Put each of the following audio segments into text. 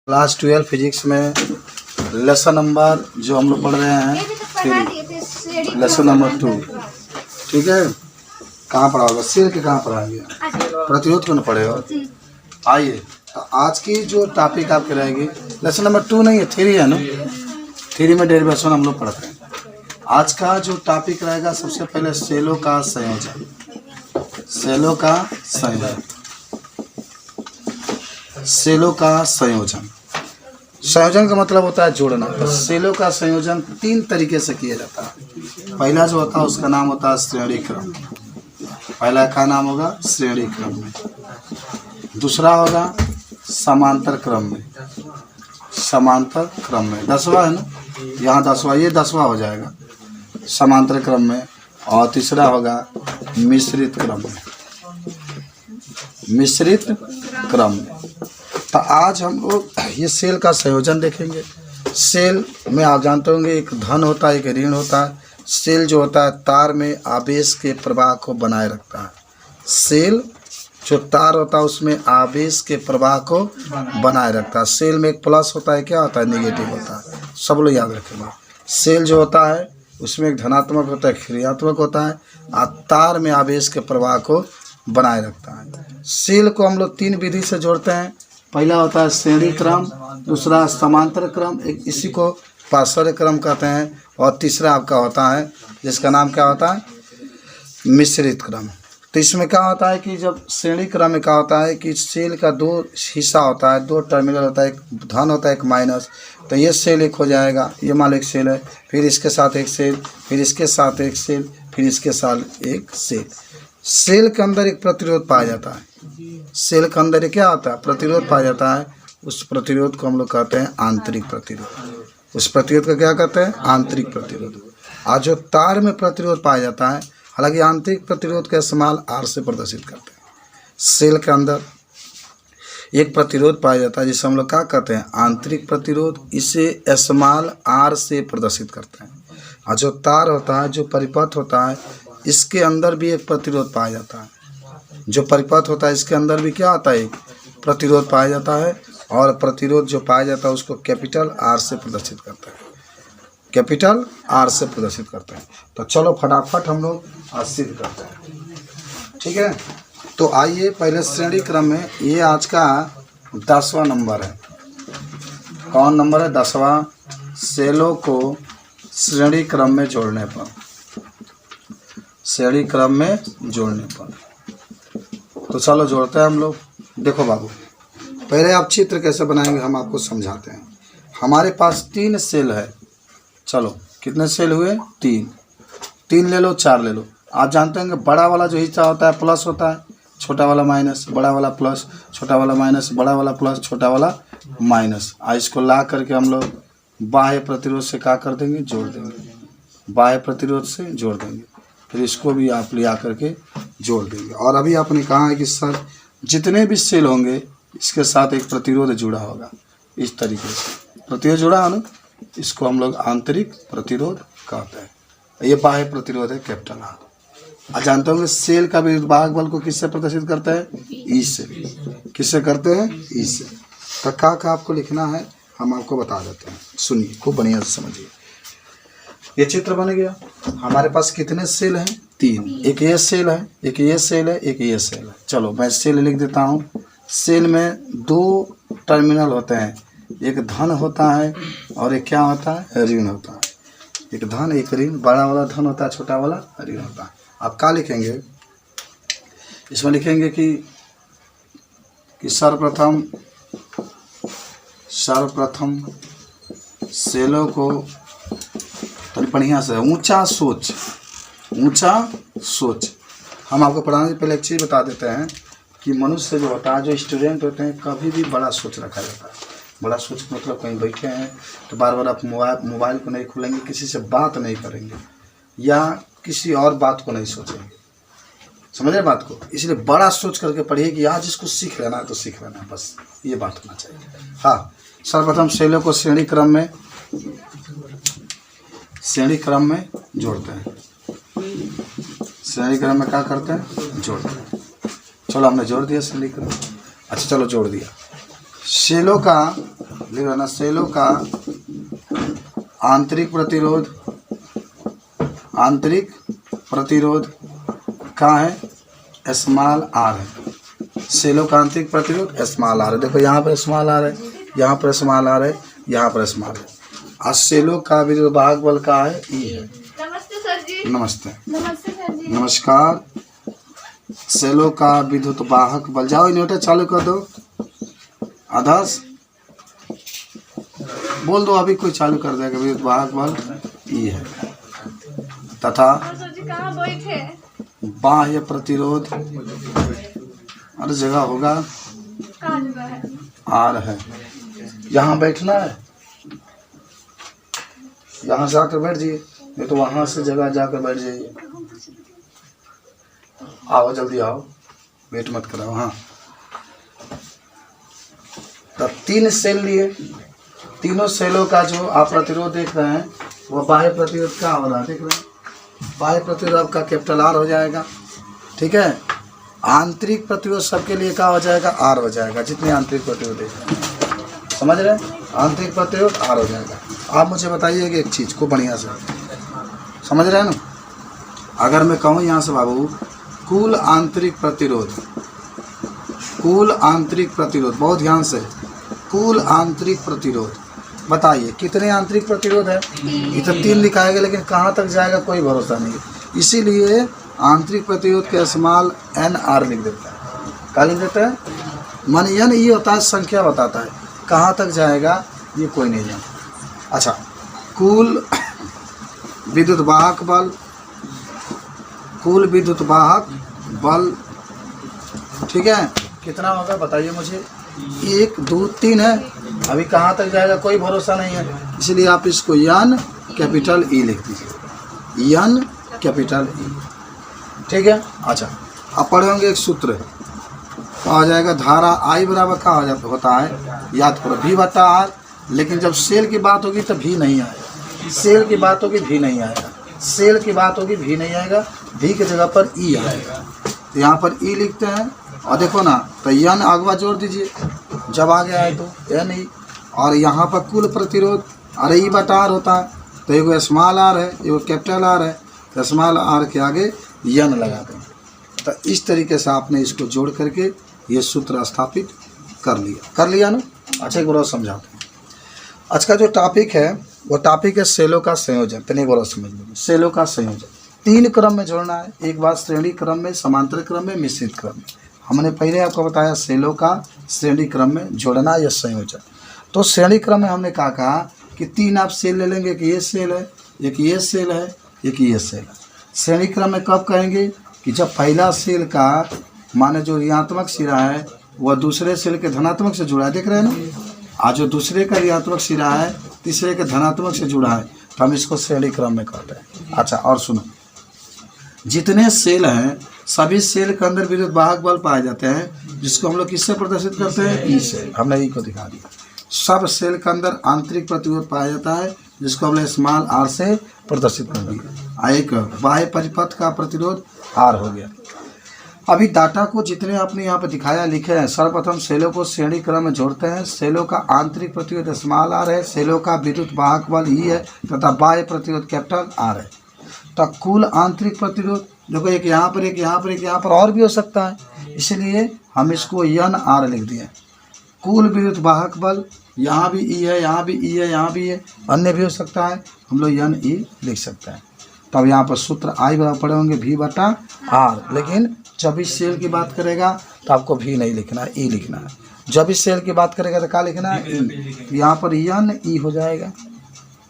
Class 12 physics में lesson number जो हम लोग पढ़ रहे हैं लेसन नंबर 2। ठीक है, कहाँ पढ़ा होगा? सेल के कहाँ पढ़ाएंगे? प्रतिरोध क्यों ना पढ़ेगा? आइए, तो आज की जो टॉपिक आपके रहेगी लेसन नंबर 2 नहीं है, 3 है ना। 3 में डेरिवेशन हम लोग पढ़ते हैं। आज का जो टॉपिक रहेगा सबसे पहले सेलों का संयोजन। सेलों का संयोजन, सेलों का संयोजन। संयोजन का मतलब होता है जोड़ना। तो सेलों का संयोजन 3 तरीके से किया जाता है। पहला जो होता है उसका नाम होता है श्रेणी क्रम। पहला का नाम होगा श्रेणी क्रम में। दूसरा होगा समांतर क्रम में। समांतर क्रम में 10वां है ना, यहाँ 10वां, ये 10वां हो जाएगा समांतर क्रम में। और तीसरा होगा मिश्रित क्रम में। मिश्रित क्रम में। तो आज हम लोग ये सेल का संयोजन देखेंगे। सेल में आप जानते होंगे एक धन होता है, एक ऋण होता है। सेल जो होता है तार में आवेश के प्रवाह को बनाए रखता है। सेल जो तार होता है उसमें आवेश के प्रवाह को बनाए रखता है। सेल में एक प्लस होता है, क्या होता है? नेगेटिव होता है। सब लोग याद रखेंगे। सेल जो होता है उसमें एक धनात्मक होता है, एक ऋणात्मक होता है। और तार में आवेश के प्रवाह को बनाए रखता है। सेल को हम लोग 3 विधि से जोड़ते हैं। पहला होता है श्रेणी क्रम, दूसरा समांतर क्रम, एक इसी को पार्श्व क्रम कहते हैं। और तीसरा आपका होता है जिसका नाम क्या होता है? मिश्रित क्रम। तो इसमें क्या होता है कि जब श्रेणी क्रम में क्या होता है कि सेल का 2 हिस्सा होता है, 2 टर्मिनल होता है, एक धन होता है, एक माइनस। तो ये सेल एक हो जाएगा, ये मान लो एक सेल है, फिर इसके साथ एक सेल, फिर इसके साथ एक सेल, फिर इसके साथ एक सेल। सेल के अंदर एक प्रतिरोध पाया जाता है। सेल के अंदर क्या आता है? प्रतिरोध पाया जाता है। उस प्रतिरोध को हम लोग कहते हैं आंतरिक प्रतिरोध। उस प्रतिरोध का क्या कहते हैं? आंतरिक प्रतिरोध। और जो तार में प्रतिरोध पाया जाता है, हालांकि आंतरिक प्रतिरोध का इस्तेमाल आर से प्रदर्शित करते हैं। सेल के अंदर एक प्रतिरोध पाया जाता है जिसे हम लोग क्या कहते हैं? आंतरिक प्रतिरोध। इसे इस्तेमाल आर से प्रदर्शित करते हैं। और जो तार होता है, जो परिपथ होता है, इसके अंदर भी एक प्रतिरोध पाया जाता है। जो परिपथ होता है इसके अंदर भी क्या आता है? एक प्रतिरोध पाया जाता है। और प्रतिरोध जो पाया जाता है उसको कैपिटल आर से प्रदर्शित करते हैं। कैपिटल आर से प्रदर्शित करते हैं। तो चलो फटाफट हम लोग सिद्ध करते हैं। ठीक है, तो आइए पहले श्रेणी क्रम में, ये आज का 10वां नंबर है। कौन नंबर है? 10वां। सेलों को श्रेणी क्रम में जोड़ने पर। श्रेणी क्रम में जोड़ने पर। तो चलो जोड़ते हैं हम लोग। देखो बाबू, पहले आप चित्र कैसे बनाएंगे हम आपको समझाते हैं। हमारे पास 3 सेल है। चलो कितने सेल हुए? 3 ले लो, 4 ले लो। आप जानते हैं कि बड़ा वाला जो हिस्सा होता है प्लस होता है, छोटा वाला माइनस, बड़ा वाला प्लस, छोटा वाला माइनस, बड़ा वाला प्लस, छोटा वाला माइनस। इसको ला करके हम लोग बाह्य प्रतिरोध से क्या कर देंगे? जोड़ देंगे। बाह्य प्रतिरोध से जोड़ देंगे। फिर इसको भी आप ले आ करके जोड़ देंगे। और अभी आपने कहा है कि सर जितने भी सेल होंगे इसके साथ एक प्रतिरोध जुड़ा होगा। इस तरीके से प्रतिरोध जुड़ा है ना, इसको हम लोग आंतरिक प्रतिरोध कहते हैं। ये बाह्य प्रतिरोध है, कैपिटल आर। आप जानते होंगे सेल का विद्युत बल को किससे प्रदर्शित करते हैं? ई से। किससे करते हैं? ई से। तो का आपको लिखना है, हम आपको बता देते हैं। सुनिए, खूब बढ़िया से समझिए। ये चित्र बन गया। हमारे पास कितने सेल हैं? 3। एक ये सेल है, एक ये सेल है, एक ये सेल है। चलो मैं सेल लिख देता हूँ। सेल में 2 टर्मिनल होते हैं, एक धन होता है और एक क्या होता है? ऋण होता है। एक धन, एक ऋण। बड़ा वाला धन होता है, छोटा वाला ऋण होता है। आप क्या लिखेंगे इसमें? लिखेंगे कि सर्वप्रथम सेलों को बढ़िया से ऊंचा सोच। हम आपको पढ़ाने से पहले एक चीज़ बता देते हैं कि मनुष्य जो होता है, जो स्टूडेंट होते हैं, कभी भी बड़ा सोच रखा जाता है। बड़ा सोच मतलब कहीं बैठे हैं तो बार बार आप मोबाइल को नहीं खोलेंगे, किसी से बात नहीं करेंगे या किसी और बात को नहीं सोचेंगे। समझ रहे बात को? इसलिए बड़ा सोच करके पढ़िए कि आज इसको सीख लेना है तो सीख लेना है, बस ये बात होना चाहिए। हाँ, सर्वप्रथम सेलों को श्रेणी क्रम में जोड़ते हैं। श्रेणी क्रम में क्या करते हैं? जोड़ते हैं। चलो हमने जोड़ दिया श्रेणी क्रम। अच्छा चलो जोड़ दिया। सेलों का लिख लेना, सेलों का आंतरिक प्रतिरोध, आंतरिक प्रतिरोध कहाँ है, स्मॉल आर है। सेलों का आंतरिक प्रतिरोध स्मॉल आर है। देखो यहाँ पर स्मॉल आर है, यहाँ पर स्मॉल आर है, यहाँ पर स्मॉल है। और सेलों का विद्युत वाहक बल का है ई है। नमस्ते सर जी। नमस्ते। नमस्ते सर जी। नमस्कार। सेलों का विद्युत वाहक बल, जाओ इन्वर्टर चालू कर दो। आदर्श बोल दो, अभी कोई चालू कर देगा। विद्युत वाहक बल ई है तथा सर जी कहाँ बैठे? बाह्य प्रतिरोध, हर जगह होगा, कहाँ जगह है? आर है। यहाँ बैठना है, यहाँ से आकर बैठ जाइए, नहीं तो वहाँ से जगह जाकर बैठ जाइए। आओ जल्दी आओ, वेट मत कराओ। हाँ, तब 3 सेल लिए, तीनों सेलों का जो आप प्रतिरोध देख रहे हैं वो बाह्य प्रतिरोध का हो रहा है, देख रहे हैं। बाह्य प्रतिरोध आपका कैपिटल आर हो जाएगा, ठीक है। आंतरिक प्रतिरोध सबके लिए क्या हो जाएगा, आर हो जाएगा, जितने आंतरिक प्रतिरोध है, समझ रहे हैं। आंतरिक प्रतिरोध आर हो जाएगा। आप मुझे बताइए कि एक चीज़ को बढ़िया से समझ रहे हैं ना। अगर मैं कहूँ यहाँ से बाबू, कुल आंतरिक प्रतिरोध, कुल आंतरिक प्रतिरोध, बहुत ध्यान से, कुल आंतरिक प्रतिरोध बताइए कितने आंतरिक प्रतिरोध है। ये तो 3 लिखाएगा, लेकिन कहाँ तक जाएगा कोई भरोसा नहीं है। इसीलिए आंतरिक प्रतिरोध के स्मॉल एन आर लिख देता है। क्या लिख देता है, मन एन ये होता है, संख्या बताता है, कहाँ तक जाएगा ये कोई नहीं जानता। अच्छा, कुल विद्युत वाहक बल, कुल विद्युत वाहक बल, ठीक है, कितना होगा बताइए मुझे। 1 2 3 है, अभी कहाँ तक जाएगा कोई भरोसा नहीं है, इसलिए आप इसको यन कैपिटल ई लिख दीजिए, यन कैपिटल ई, ठीक है। अच्छा, अब पढ़ेंगे एक सूत्र, क्या हो जाएगा, धारा आई बराबर क्या हो जाता होता है, याद करो, भी बटा आर। लेकिन जब सेल की बात होगी तो भी नहीं आएगा, सेल की बात होगी भी नहीं आएगा, सेल की बात होगी भी नहीं आएगा, भी की जगह पर ई आएगा। तो यहाँ पर ई लिखते हैं, और देखो ना, तो यन अगवा जोड़ दीजिए, जब आगे आए तो एन ई, और यहाँ पर कुल प्रतिरोध, अरे ई बटा आर होता है, तो एगो स्मॉल आर है, एगो कैपिटल आर है, तो स्मॉल आर के आगे यन लगा दें। तो इस तरीके से आपने इसको जोड़ करके ये सूत्र स्थापित कर लिया ना। अच्छा, एक बार और समझाते हैं। आज का जो टॉपिक है वो टॉपिक है सेलों का संयोजन। तो नहीं, बोलो समझ लीजिए, सेलों का संयोजन 3 क्रम में जोड़ना है, एक बार श्रेणी क्रम में, समांतर क्रम में, मिश्रित क्रम में। हमने पहले आपको बताया सेलों का श्रेणी क्रम में जोड़ना या संयोजन। तो श्रेणी क्रम में हमने कहा कि 3 आप सेल ले लेंगे, कि ये सेल है, एक ये सेल है, एक ये सेल है। श्रेणी क्रम में कब कहेंगे कि जब पहला सेल का माने जो ऋणात्मक सिरा है वह दूसरे सेल के धनात्मक से जुड़ा है, देख रहे हैं ना। आज जो दूसरे का ऋणात्मक सिरा है तीसरे के धनात्मक से जुड़ा है, तो हम इसको श्रेणी क्रम में कहते हैं। अच्छा, और सुनो, जितने सेल हैं सभी सेल के अंदर विद्युत वाहक बल पाए जाते हैं, जिसको हम लोग किससे प्रदर्शित करते हैं, ई से। हमने ई को दिखा दिया। सब सेल के अंदर आंतरिक प्रतिरोध पाया जाता है, जिसको हमने स्मॉल आर से प्रदर्शित कर दिया। एक बाह्य परिपथ का प्रतिरोध आर हो गया। अभी डाटा को जितने आपने यहाँ पर दिखाया लिखे हैं, सर्वप्रथम सेलों को श्रेणी क्रम में जोड़ते हैं। सेलों का आंतरिक प्रतिरोध स्मॉल आर है, सेलों का विद्युत वाहक बल ई है तथा बाह्य प्रतिरोध कैपिटल आर है। तो कुल आंतरिक प्रतिरोध देखो, एक यहाँ पर, एक यहाँ पर, एक यहाँ पर, और भी हो सकता है, इसलिए हम इसको यन आर लिख दिए। कुल विद्युत वाहक बल, यहाँ भी ई है, यहाँ भी ई है, यहाँ भी है, अन्य भी हो सकता है, हम लोग यन ई लिख सकते हैं। तब यहाँ पर सूत्र आई बराबर पड़े होंगे भी बटा आर, लेकिन जब इस सेल की बात करेगा तो आपको भी नहीं लिखना है, ई लिखना है। जब इस सेल की बात करेगा तो क्या लिखना है, ई। यहाँ पर यन ई हो जाएगा,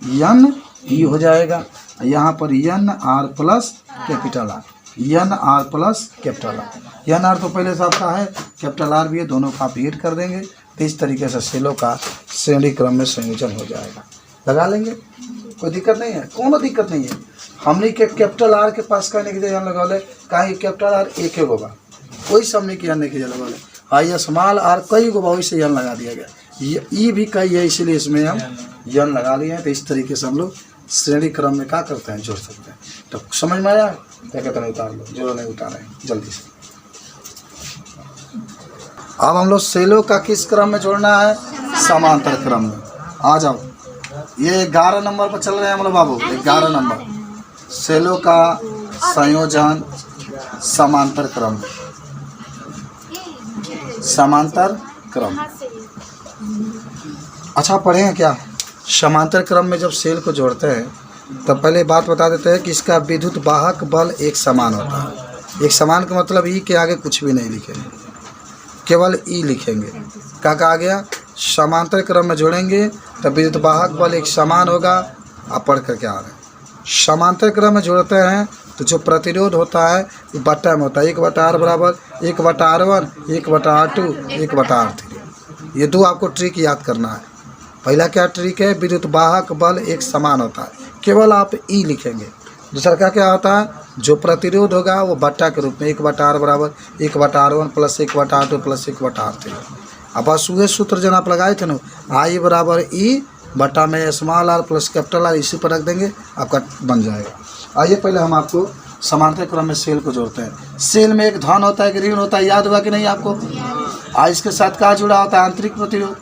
यन ई हो जाएगा, यहाँ पर N R plus capital R, N R plus capital R. N R तो पहले से आपका है, कैपिटल आर भी है, दोनों का आप ऐड कर देंगे, तो इस तरीके से सेलों का श्रेणी क्रम में संयोजन हो जाएगा। लगा लेंगे, कोई दिक्कत नहीं है, कोनो दिक्कत नहीं है। हमने के कैपिटल आर के पास कहने के जगह लगा ले, कहीं कैपिटल आर एक होगा, कोई से हमने के जानने की जगह लगा ले, आई स्मॉल आर कई गो वही से यन लगा दिया गया, ई भी कई है, इसीलिए इसमें हम यन लगा लिए हैं। तो इस तरीके से हम लोग श्रेणी क्रम में क्या करते हैं, जोड़ सकते हैं। तो समझ में आया, क्या कहते हैं, उतार लो, जो नहीं उतारे जल्दी से। अब हम लोग सेलों का किस क्रम में जोड़ना है, समांतर क्रम में। आ जाओ, ये 11 नंबर पर चल रहे हैं हम लोग बाबू। 11 नंबर, सेलों का संयोजन समांतर क्रम में। समांतर क्रम, अच्छा पढ़े हैं क्या? समांतर क्रम में जब सेल को जोड़ते हैं तब पहले बात बता देते हैं कि इसका विद्युत वाहक बल एक समान होता है। एक समान का मतलब ई के आगे कुछ भी नहीं लिखेंगे, केवल ई लिखेंगे। क्या कहा गया? समांतर क्रम में जोड़ेंगे तब विद्युत वाहक बल एक समान होगा। आप पढ़ करके आ रहे हैं। समांतर क्रम में जोड़ते हैं तो जो प्रतिरोध होता है वो बट्टा में होता है। 1/R बराबर 1/R1, 1/R2, 1/R3। ये दो आपको ट्रिक याद करना है। पहला क्या ट्रिक है? विद्युत वाहक बल एक समान होता है, केवल आप ई लिखेंगे। दूसरा क्या होता है? जो प्रतिरोध होगा वो बट्टा के रूप में 1/R बराबर 1/R1 plus 1/R2 plus 1/R3। अब बस वही सूत्र जन आप लगाए थे ना, आई बराबर ई बट्टा में small R plus capital R, इसी पर रख देंगे, आपका बन जाएगा। आइए पहले हम आपको समांतर क्रम में सेल को जोड़ते हैं। सेल में एक धन होता है, एक ऋण होता है, याद होगा कि नहीं आपको? इसके साथ क्या जुड़ा होता है? आंतरिक प्रतिरोध।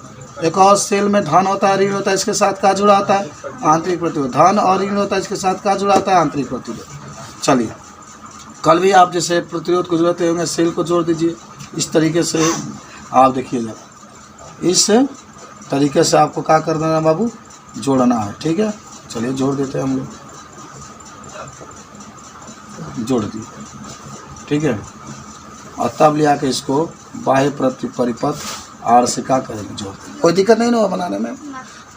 एक और सेल में धन होता है, ऋण होता है, इसके साथ क्या जुड़ा होता है? आंतरिक प्रतिरोध। धन और ऋण होता है, इसके साथ क्या जुड़ा होता है? आंतरिक प्रतिरोध। चलिए, कल भी आप जैसे प्रतिरोध को जोड़ते होंगे, सेल को जोड़ दीजिए। इस तरीके से आप देखिएगा, इस तरीके से आपको क्या कर देना बाबू? जोड़ना है, ठीक है। चलिए जोड़ देते हैं हम लोग, जोड़ दिए, ठीक है। और तब लिया के इसको बाह्य परिपथ आर से क्या करेंगे? जोड़। कोई दिक्कत नहीं ना बनाने में।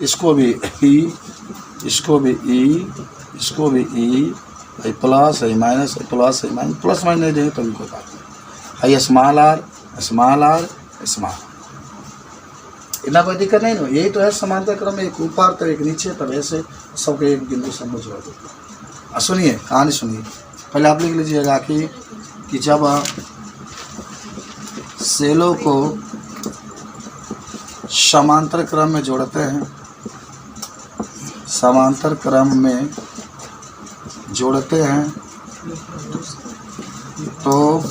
इसको भी ई, इसको भी ई, इसको भी ई, प्लस है माइनस, प्लस है माइनस, प्लस माइनस नहीं देंगे तभी कोई बात नहीं। है small R small R small, इतना कोई दिक्कत नहीं ना। यही तो है समांतर क्रम में, एक ऊपर तो एक नीचे, तब ऐसे सबके एक बिंदु से जोड़ देते। सुनिए कहानी सुनिए। पहले आप लिख लीजिएगा कि जब सेलों को समांतर क्रम में जोड़ते हैं, समांतर क्रम में जोड़ते हैं तो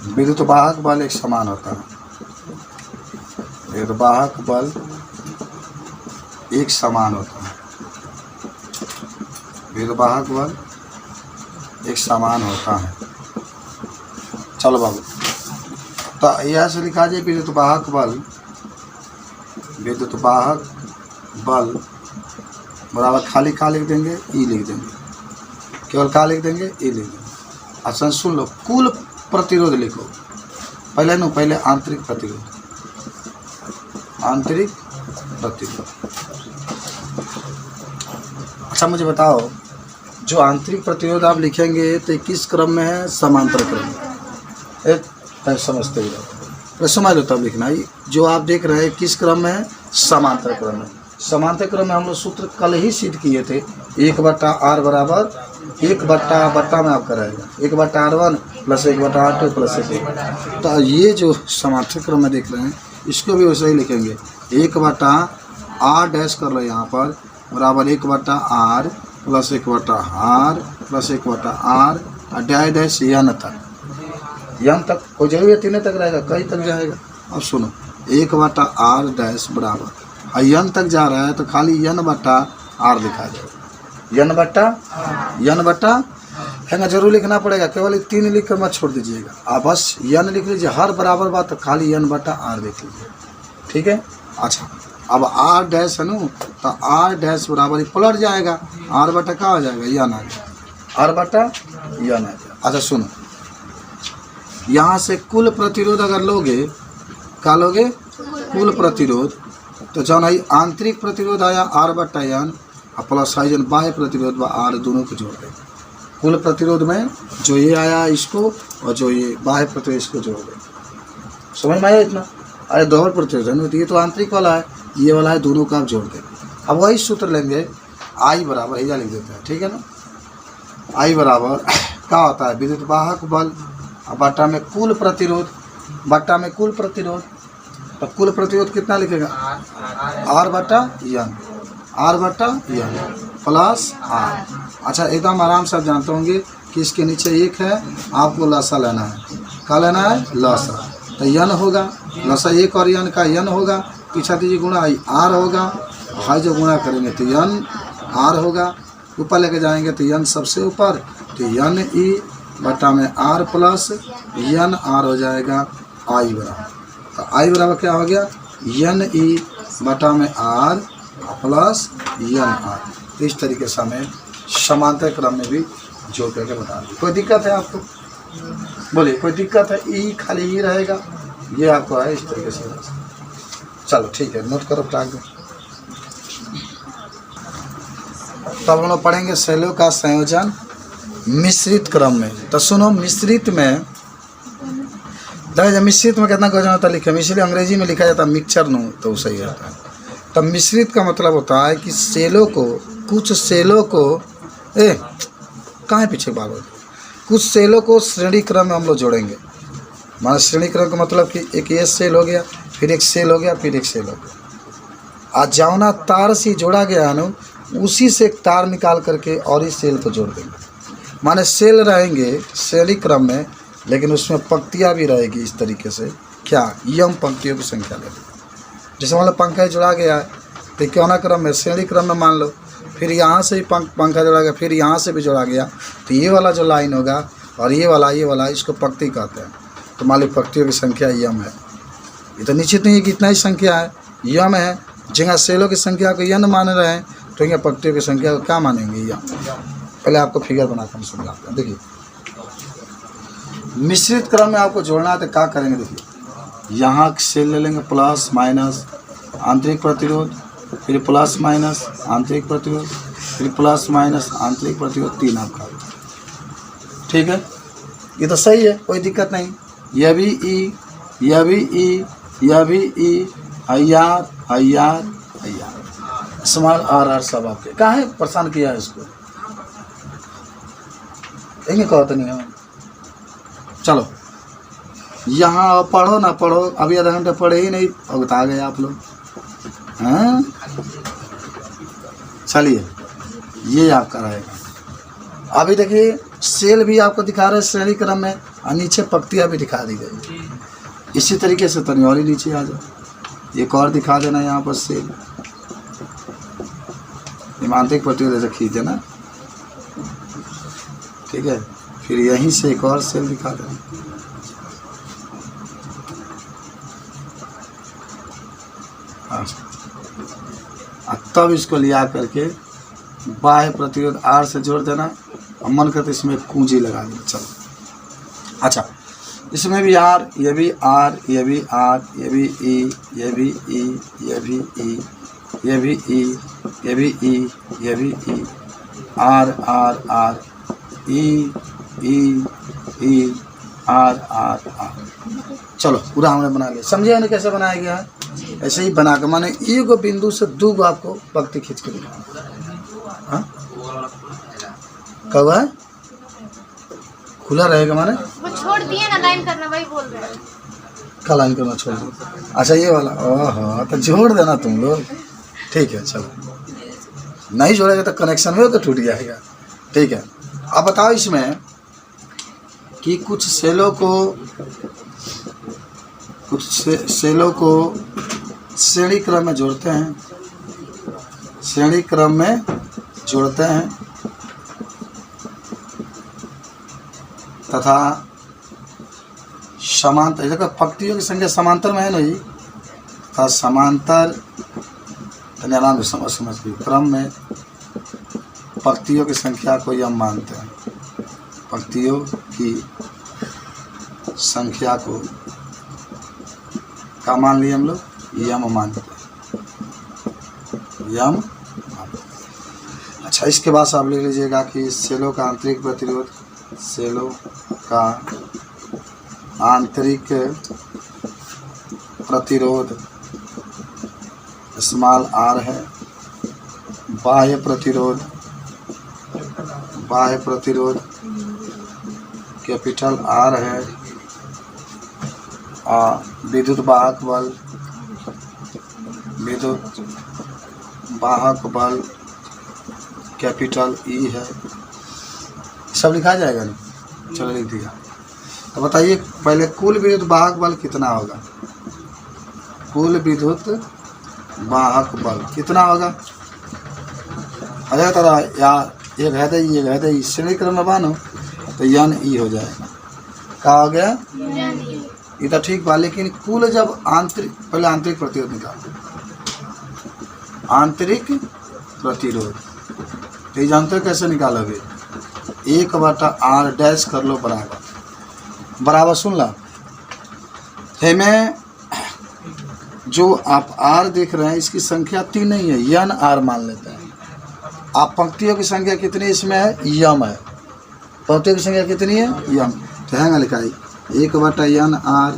विद्युत वाहक बल एक समान होता है। विद्युत वाहक बल एक समान होता है। विद्युत वाहक बल एक समान होता है। चलो बाबू, तो यह से लिखा जाए विद्युत वाहक बल, विद्युत वाहक बल बराबर खाली का लिख देंगे, ई लिख देंगे, केवल का लिख देंगे, ई लिख देंगे। अच्छा सुन लो, कुल प्रतिरोध लिखो पहले नो, पहले आंतरिक प्रतिरोध, आंतरिक प्रतिरोध। अच्छा मुझे बताओ, जो आंतरिक प्रतिरोध आप लिखेंगे तो किस क्रम में है? समांतर क्रम में। एक समझते हुए समझ लो तब लिखना। जो आप देख रहे हैं किस क्रम में है? समांतर क्रम में। समांतर क्रम में हम लोग सूत्र कल ही सिद्ध किए थे। 1/R बराबर 1/बट्टा में आपका रहेगा 1/R1 प्लस 1/R2 प्लस 1। तो ये जो समांतर क्रम में देख रहे हैं इसको भी वैसे ही लिखेंगे। 1/R डैश कर लो यहाँ पर बराबर 1/R plus 1/R plus 1/R और डैश डैश यन तक कोई जरूरी है तीन तक रहेगा, कई तक जाएगा। अब सुनो, 1/R डैश बराबर यन तक जा रहा है तो खाली यन/R लिखा जाएगा। यन/R है ना, जरूर लिखना पड़ेगा, केवल 3 लिख कर मत छोड़ दीजिएगा। आप बस यन लिख लीजिए, हर बराबर बात तो खाली यन/R देख लीजिए, ठीक है। अच्छा अब R डैश है ना, तो R डैश बराबर पलट जाएगा, R/, क्या हो जाएगा? यन आ गया, R/यन आ गया। अच्छा सुनो, यहाँ से कुल प्रतिरोध अगर लोगे, क्या लोगे? कुल प्रतिरोध। तो जौन है आंतरिक प्रतिरोध आया R/यन और प्लस है जन बाह्य प्रतिरोध व R, दोनों को जोड़ देंगे। कुल प्रतिरोध में जो ये आया इसको और जो ये बाह्य प्रतिरोध इसको जोड़ देंगे। समझ में आया इतना? अरे दोहर प्रतिरोध है ना, तो ये तो आंतरिक वाला है, ये वाला है, दोनों का आप जोड़ देंगे। अब वही सूत्र लेंगे, आई बराबर यह लिख देते हैं, ठीक है ना। आई बराबर क्या होता है? विद्युत वाहक बल बट्टा में कुल प्रतिरोध, बट्टा में कुल प्रतिरोध। तो कुल प्रतिरोध कितना लिखेगा? R/यन, R/यन प्लस R। अच्छा एकदम आराम से आप जानते होंगे कि इसके नीचे 1 है, आपको लसा लेना है। क्या लेना है? लसा। तो यन होगा, प्लस एक और यन का यन होगा, पीछा दीजिए गुणा आर होगा, हाई जो गुणा करेंगे तो यन आर होगा, ऊपर लेके जाएंगे तो यन सबसे ऊपर, तो यन ई बटा में आर प्लस यन आर हो जाएगा आई बराबर। तो आई बराबर क्या हो गया, यन ई बटा में आर प्लस यन आर। तो इस तरीके से हमें समांतर क्रम में भी जोड़ करके बता दें। कोई दिक्कत है आपको? बोलिए, कोई दिक्कत है? ई खाली ही रहेगा, ये आपको है इस तरीके से। चलो ठीक है, नोट करो, टाक दो। तब हम लोग पढ़ेंगे सेलों का संयोजन मिश्रित क्रम में। तो सुनो, मिश्रित में देखिए, जब मिश्रित में कितना क्वेश्चन होता है लिखे, इसलिए अंग्रेजी में लिखा जाता है मिक्सचर नो, तो सही रहता है। तब मिश्रित का मतलब होता है कि सेलों को, कुछ सेलों को कहाँ पीछे भागो, कुछ सेलों को श्रेणी क्रम में हम लोग जोड़ेंगे। मान श्रेणी क्रम का मतलब कि एक ये सेल हो गया, फिर एक सेल हो गया, फिर एक सेल हो गया। आज जावना तार से जोड़ा गया है ना, उसी से एक तार निकाल करके और इस सेल को जोड़ देंगे। माने सेल रहेंगे श्रेणी क्रम में, लेकिन उसमें पंक्तियाँ भी रहेगी इस तरीके से। क्या? यम पंक्तियों की संख्या लगेगी। जैसे मान लो पंखा जोड़ा गया है, तो क्यों क्रम में, श्रेणी क्रम में मान लो, फिर यहाँ से भी पंखा जोड़ा गया, फिर यहाँ से भी जोड़ा गया, तो ये वाला जो लाइन होगा और ये वाला इसको पंक्ति कहते हैं। तो मान लो पंक्तियों की संख्या यम है। ये तो निश्चित नहीं है कि इतना ही संख्या है, यम है। जहाँ सेलों की संख्या को यन मान रहे हैं, तो यहाँ पंक्तियों की संख्या को क्या मानेंगे, यम। पहले आपको फिगर बनाकर हम समझाते हैं। देखिए, मिश्रित क्रम में आपको जोड़ना है तो क्या करेंगे, देखिए यहाँ सेल ले लेंगे, प्लस माइनस आंतरिक प्रतिरोध, फिर प्लस माइनस आंतरिक प्रतिरोध, फिर प्लस माइनस आंतरिक प्रतिरोध, 3 आपका। ठीक है, ये तो सही है, कोई दिक्कत नहीं। यह भी ई, यह भी ई, यह भी ई, आर स्मॉल आर सब आपके। कहाँ है परेशान किया है इसको, यही कहो तो नहीं है। चलो यहाँ पढ़ो ना पढ़ो, अभी आधा घंटा पढ़े ही नहीं, अब बता गए आप लोग। हाँ चलिए, ये आपका रहेगा। अभी देखिए, सेल भी आपको दिखा रहे हैं श्रेणी क्रम में, और नीचे पंक्तियाँ भी दिखा दी गई। इसी तरीके से तनी और ही नीचे आ जाओ, एक और दिखा देना यहाँ पर सेल, आंतरिक प्रतिरोध जैसे खींच देना। ठीक है, फिर यहीं से एक और सेल दिखा देना। तब इसको लिया करके बाह्य प्रतिरोध आर से जोड़ देना, और मन करते इसमें कुंजी लगा देना। चलो अच्छा, इसमें भी आर, ये भी आर, ये भी आर, ये भी ई, ये भी ई, ये भी ई, ये भी ई, ये भी ई, ये भी E, R R R, E E E, R R R. चलो पूरा हमने बना लिया। समझे हमने कैसे बनाया गया है? ऐसे ही बना के, माने एक बिंदु से दो आपको पंक्ति खींच के दिखाना। हाँ कब है खुला रहेगा, माने वो छोड़ दिए ना, लाइन करना, वही बोल रहे हैं। का लाइन करना छोड़ दो। अच्छा ये वाला, ओह तो जोड़ देना तुम लोग। ठीक है, चलो नहीं जोड़ेगा तो कनेक्शन में तो टूट जाएगा। ठीक है, अब बताओ इसमें कि कुछ सेलों को श्रेणी क्रम में जोड़ते हैं, श्रेणी क्रम में जोड़ते हैं तथा समांतर, देखो पंक्तियों की संख्या समांतर में है नहीं, तथा समांतर आराम से समझ भी, क्रम में पंक्तियों की संख्या को यम मानते हैं। पंक्तियों की संख्या को क्या मान लिए हम लोग, यम मानते हैं, यम। अच्छा, इसके बाद आप लिख लीजिएगा कि सेलों का आंतरिक प्रतिरोध, सेलों का आंतरिक प्रतिरोध स्मॉल आर है, बाह्य प्रतिरोध कैपिटल आर है, और विद्युत वाहक बल कैपिटल ई है। सब लिखा जाएगा नहीं, चलो लिख दिया। तो बताइए पहले कुल विद्युत वाहक बल कितना होगा? कुल विद्युत वाहक बल कितना होगा? अरे तरह या एक है दे श्रेणी क्रम में बानो तो यन ई हो जाएगा। क्या हो गया? ये तो ठीक बा, लेकिन कुल जब आंतरिक, पहले आंतरिक प्रतिरोध निकालो। आंतरिक प्रतिरोध तो ये जानते हो कैसे निकालोगे? 1/r डैश कर लो बराबर। बराबर सुन ला, हमें जो आप r देख रहे हैं इसकी संख्या 3 नहीं है, यन r मान लेते हैं। आप पंक्तियों की संख्या कितनी इसमें है? यम है। पंक्तियों की संख्या कितनी है? यम। तो हैंगा लिखा है 1/n r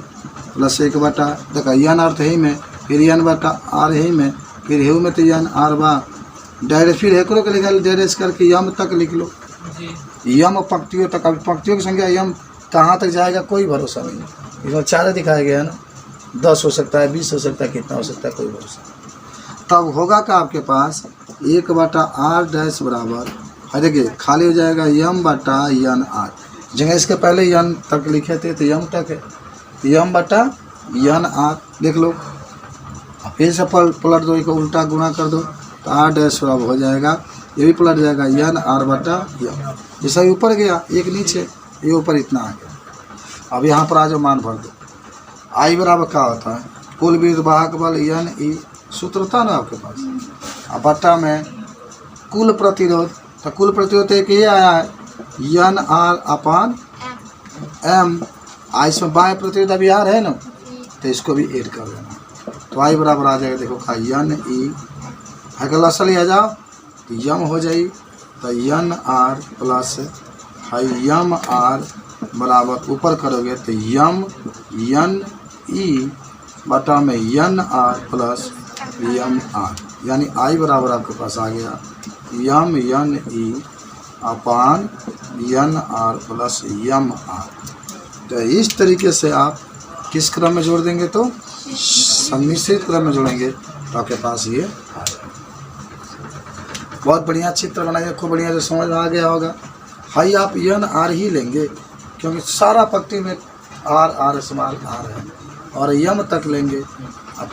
प्लस 1 देखा यन r तो ही में, फिर n/r ही में, फिर हेऊ में तो यन r बा डायरेक्ट, फिर हेकरो के लिखा डायरेक्ट करके यम तक लिख लो। यम पंक्तियों तक। अब पंक्तियों की संख्या यम कहाँ तक जाएगा कोई भरोसा नहीं। इसमें 4 दिखाया गया है ना, 10 हो सकता है, 20 हो सकता है, कितना हो सकता है कोई भरोसा। तब होगा का आपके पास 1/r डैश बराबर है, देखिए खाली हो जाएगा यम/यन r। जगह इसके पहले यन तक लिखे थे तो यम तक है, यम/यन r लिख लो। फिर से पलट दो, इसको उल्टा गुणा कर दो तो r डैश बराबर हो जाएगा, ये भी पलट जाएगा यन r/यम। जैसा ऊपर गया एक नीचे, ये ऊपर इतना आ गया। अब यहाँ पर आ जाओ, मान भर दो। आई बराबर क्या होता है? कुल विद्युत वाहक बल यन ई, सूत्र था ना आपके पास। अब बट्टा में कुल प्रतिरोध, तो कुल प्रतिरोध एक ये आया है यन r/m। इसमें बाह्य प्रतिरोध अभी r है ना, तो इसको भी ऐड कर देना। तो आई बराबर आ जाएगा, देखो खा यन ई है असल आ जाओ तो यम हो जाई, तो यन r प्लस है यम r बराबर ऊपर करोगे तो यन ई बटा में यन r प्लस यम r, यानी आई बराबर आपके पास आ गया यन ई अपान यन r प्लस यम r। तो इस तरीके से आप किस क्रम में जोड़ देंगे? तो सम्मिश्रित क्रम में जोड़ेंगे तो आपके पास ये आ जाएगा। बहुत बढ़िया चित्र बनाइए, खूब बढ़िया, जो समझ में आ गया होगा। हाई आप यन r ही लेंगे क्योंकि सारा पंक्ति में r इस्तेमाल r है, और यम तक लेंगे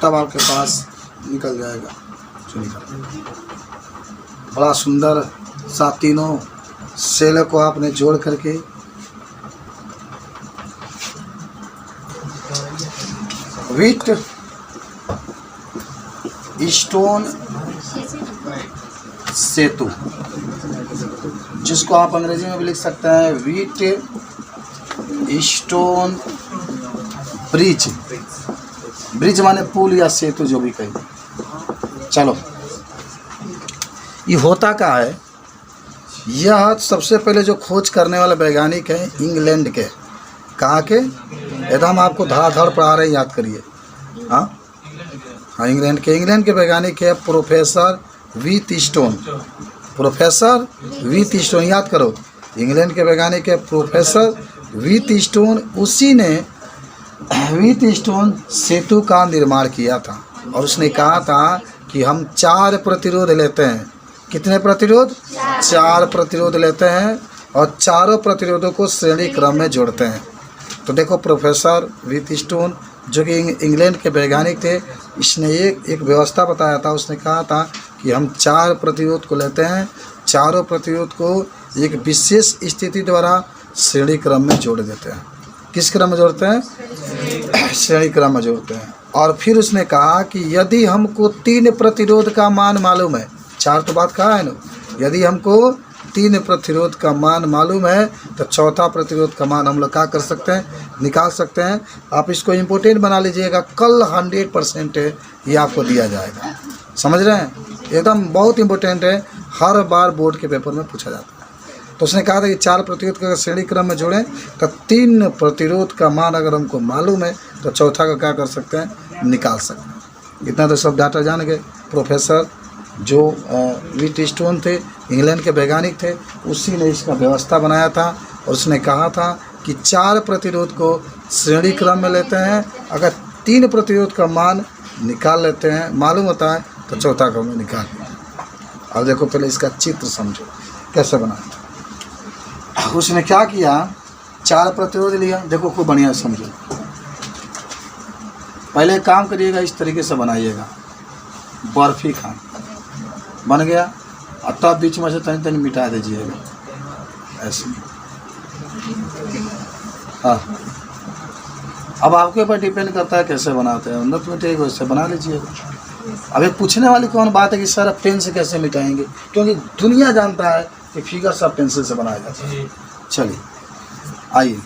तब आपके पास निकल जाएगा। बड़ा सुंदर सा तीनों सेल को आपने जोड़ करके व्हीट स्टोन सेतु, जिसको आप अंग्रेजी में भी लिख सकते हैं व्हीट स्टोन ब्रिज। ब्रिज माने पुल या सेतु, जो भी कहें। चलो, ये होता क्या है? यह सबसे पहले जो खोज करने वाले वैज्ञानिक हैं इंग्लैंड के। कहाँ के? एकदम आपको धड़ाधड़ पढ़ा रहे हैं, याद करिए। हाँ, इंग्लैंड के वैज्ञानिक है professor wheat stone. Professor wheat stone, याद करो, इंग्लैंड के वैज्ञानिक है प्रोफेसर व्हीट स्टोन। उसी ने व्हीट स्टोन सेतु का निर्माण किया था, और उसने कहा था कि हम 4 प्रतिरोध लेते हैं। कितने प्रतिरोध? 4 प्रतिरोध लेते हैं, और चारों प्रतिरोधों को श्रेणी क्रम में जोड़ते हैं। तो देखो, प्रोफेसर व्हीट स्टोन जो कि इंग्लैंड के वैज्ञानिक थे, इसने एक व्यवस्था बताया था। उसने कहा था कि हम 4 प्रतिरोध को लेते हैं, चारों प्रतिरोध को एक विशेष स्थिति द्वारा श्रेणी क्रम में जोड़ देते हैं। किस क्रम में जोड़ते हैं? श्रेणी क्रम में जोड़ते हैं। और फिर उसने कहा कि यदि हमको 3 प्रतिरोध का मान मालूम है, 4 तो बात कहा है ना, यदि हमको 3 प्रतिरोध का मान मालूम है तो चौथा प्रतिरोध का मान हम लोग क्या कर सकते हैं? निकाल सकते हैं। आप इसको इम्पोर्टेंट बना लीजिएगा, कल 100% है ये आपको दिया जाएगा। समझ रहे हैं? एकदम बहुत इम्पोर्टेंट है, हर बार बोर्ड के पेपर में पूछा जाता है। तो उसने कहा था कि 4 प्रतिरोध का श्रेणी क्रम में जोड़ें तो 3 प्रतिरोध का मान अगर हमको मालूम है तो चौथा का क्या कर सकते हैं? निकाल सकते हैं। इतना तो सब डाटा जान गए। प्रोफेसर जो व्हीट स्टोन थे, इंग्लैंड के वैज्ञानिक थे, उसी ने इसका व्यवस्था बनाया था, और उसने कहा था कि 4 प्रतिरोध को श्रेणी क्रम में लेते हैं, अगर 3 प्रतिरोध का मान निकाल लेते हैं, मालूम होता है, तो चौथा का हम निकाल लेते हैं। अब देखो, पहले इसका चित्र समझो कैसे बनाया। उसने क्या किया, 4 प्रतिरोध लिया, देखो खूब बढ़िया समझो। पहले एक काम करिएगा, इस तरीके से बनाइएगा, बर्फी खान बन गया, और तब बीच में से तनी तनी मिटा दीजिएगा ऐसे। हाँ, अब आपके ऊपर डिपेंड करता है कैसे बनाते हैं, उन्नत मिटेगा वैसे बना लीजिएगा। अब एक पूछने वाली कौन बात है कि सर अब पेन से कैसे मिटाएंगे, क्योंकि दुनिया जानता है कि फिगर सब पेंसिल से बनाया जाता है। चलिए आइए,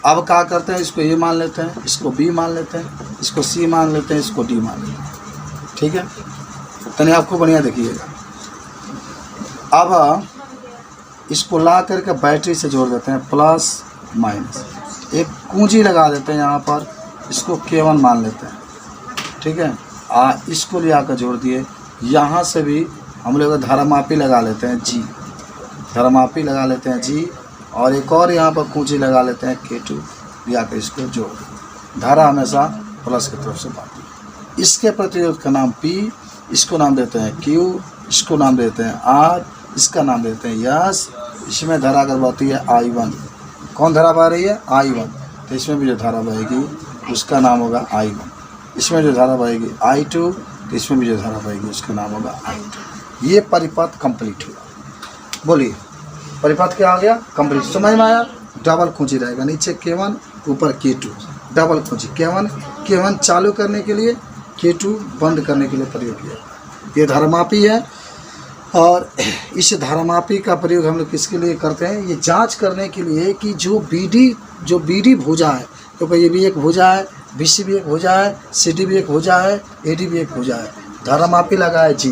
अब क्या करते हैं, इसको ए मान लेते हैं, इसको बी मान लेते हैं, इसको सी मान लेते हैं, इसको डी मान लेते हैं। ठीक है, तनी आपको बढ़िया देखिएगा। अब इसको ला करके बैटरी से जोड़ देते हैं, प्लस माइनस, एक कुंजी लगा देते हैं यहाँ पर, इसको K1 मान लेते हैं। ठीक है, इसको ले आकर जोड़ दिए, यहाँ से भी हम लोग धारामापी लगा लेते हैं G, धारामापी लगा लेते हैं G, और एक और यहाँ पर कुंजी लगा लेते हैं K2, ले आकर इसको जोड़ दें। धारा हमेशा प्लस की तरफ से बढ़ती है। इसके प्रतिरोध का नाम P, इसको नाम देते हैं Q, इसको नाम देते हैं R, इसका नाम देते हैं S। इसमें धारा अगर बहती है I1, कौन धारा बह रही है? I1, तो इसमें भी जो धारा बहेगी उसका नाम होगा I1। इसमें जो धारा बहेगी I2, तो इसमें भी जो धारा बहेगी उसका नाम होगा I2। ये परिपथ कंप्लीट हुआ। बोलिए परिपथ क्या आ गया? कंप्लीट। समझ में आया? डबल कुंजी रहेगा, नीचे K1 ऊपर K2, डबल कुंजी K1 चालू करने के लिए, K2 बंद करने के लिए प्रयोग किया। ये धारामापी है, और इस धारामापी का प्रयोग हम लोग किसके लिए करते हैं? ये जांच करने के लिए कि जो BD भुजा है, क्योंकि ये भी एक भुजा है, BC भी एक भुजा है, CD भी एक भुजा है, AD भी एक भुजा है। धारामापी लगा है G।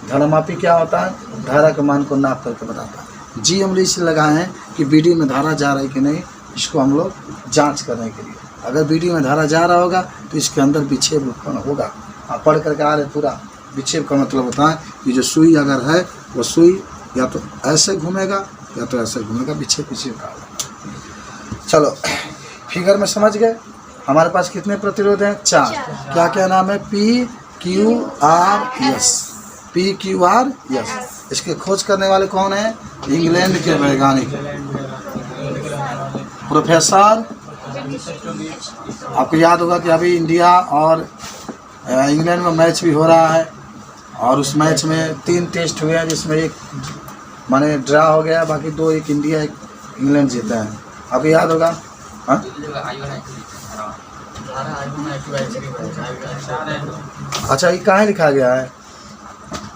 धारामापी क्या होता है? धारा के मान को नाप करके बताता है। G हम लोग इसलिए लगाए हैं कि BD में धारा जा रही है कि नहीं, इसको हम लोग जाँच करने के लिए। अगर BD में धारा जा रहा होगा तो इसके अंदर विक्षेप उत्पन्न होगा। आप पढ़ करके आ रहे पूरा। विक्षेप का मतलब होता है कि जो सुई अगर है वो सुई या तो ऐसे घूमेगा या तो ऐसे घूमेगा, विक्षेप का। चलो फिगर में समझ गए। हमारे पास कितने प्रतिरोध हैं? 4। क्या क्या नाम है? P Q R S। P Q R S। इसके खोज करने वाले कौन हैं? इंग्लैंड के वैज्ञानिक प्रोफेसर। आपको याद होगा कि अभी इंडिया और इंग्लैंड में मैच भी हो रहा है, और उस मैच में 3 टेस्ट हुए हैं, जिसमें एक माने ड्रा हो गया, बाकी 2 एक इंडिया एक इंग्लैंड जीता है। आपको याद होगा? हाँ, अच्छा ये कहाँ लिखा गया है?